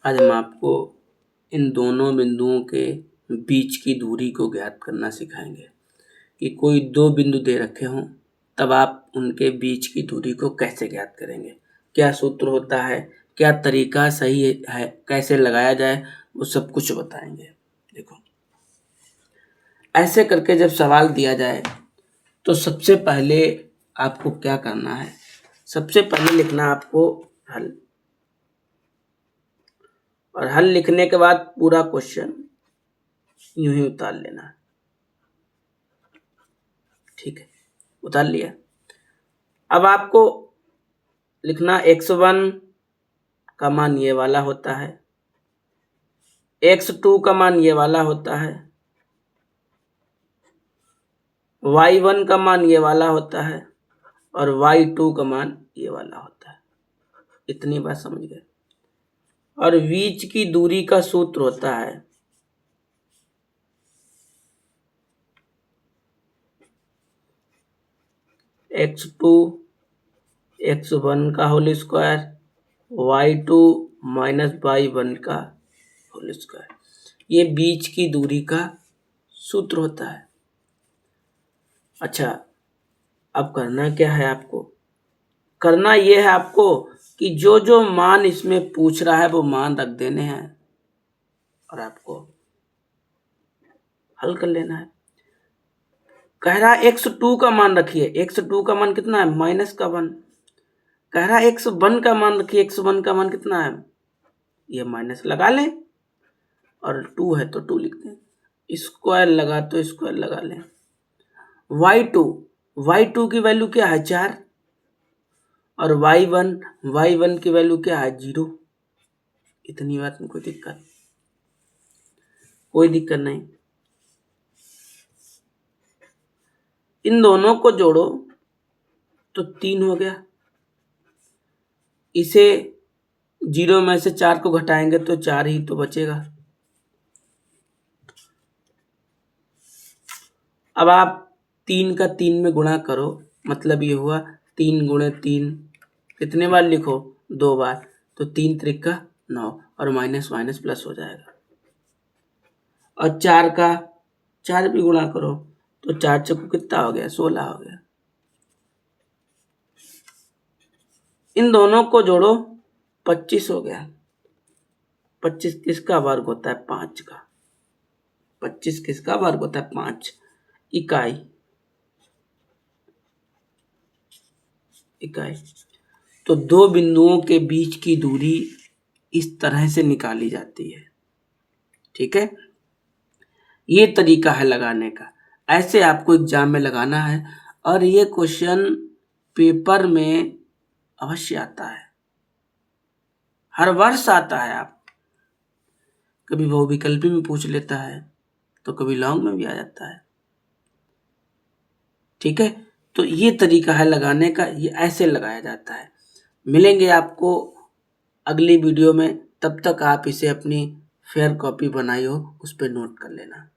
आज हम आपको इन दोनों बिंदुओं के बीच की दूरी को ज्ञात करना सिखाएंगे कि कोई दो बिंदु दे रखे हों तब आप उनके बीच की दूरी को कैसे ज्ञात करेंगे, क्या सूत्र होता है, क्या तरीका सही है, कैसे लगाया जाए, वो सब कुछ बताएंगे। देखो, ऐसे करके जब सवाल दिया जाए तो सबसे पहले आपको क्या करना है, सबसे पहले लिखना आपको हल, और हल लिखने के बाद पूरा क्वेश्चन यूं ही उतार लेना है। ठीक है, उतार लिया। अब आपको लिखना x1 का मान ये वाला होता है, x2 का मान ये वाला होता है, y1 का मान ये वाला होता है और y2 का मान ये वाला होता है। इतनी बात समझ गए। और बीच की दूरी का सूत्र होता है x2 x1 का whole square y2 minus y1 का होल स्क्वायर। ये बीच की दूरी का सूत्र होता है। अच्छा, अब करना क्या है आपको, करना यह है आपको कि जो जो मान इसमें पूछ रहा है वो मान रख देने हैं और आपको हल कर लेना है। कह रहा है x2 का मान रखिए, x2 का मान कितना है, -1। कह रहा है x1 का मान रखिए, x1 का मान कितना है, ये माइनस लगा लें और 2 है तो 2 लिख दें, स्क्वायर लगा तो स्क्वायर लगा लें। y2 की वैल्यू क्या है 4 और y1 की वैल्यू क्या है 0। इतनी बात में कोई दिक्कत नहीं। इन दोनों को जोड़ो तो 3 हो गया, इसे 0 में से 4 को घटाएंगे तो 4 ही तो बचेगा। अब आप 3 का 3 में गुणा करो, मतलब ये हुआ 3 गुणे 3, कितने बार लिखो, 2 बार, तो 3 त्रिका 9 और माइनस माइनस प्लस हो जाएगा। और 4 का 4 भी गुणा करो तो 4 चौको कितना हो गया, 16 हो गया। इन दोनों को जोड़ो 25 हो गया। 25 किसका वर्ग होता है, 5 का। 25 किसका वर्ग होता है, 5 इकाई। तो दो बिंदुओं के बीच की दूरी इस तरह से निकाली जाती है। ठीक है, ये तरीका है लगाने का। ऐसे आपको एग्जाम में लगाना है और ये क्वेश्चन पेपर में अवश्य आता है, हर वर्ष आता है। आप कभी बहुविकल्पी में पूछ लेता है तो कभी लॉन्ग में भी आ जाता है। ठीक है, तो ये तरीका है लगाने का, ये ऐसे लगाया जाता है। मिलेंगे आपको अगली वीडियो में, तब तक आप इसे अपनी फेयर कॉपी बनाई हो उस पर नोट कर लेना।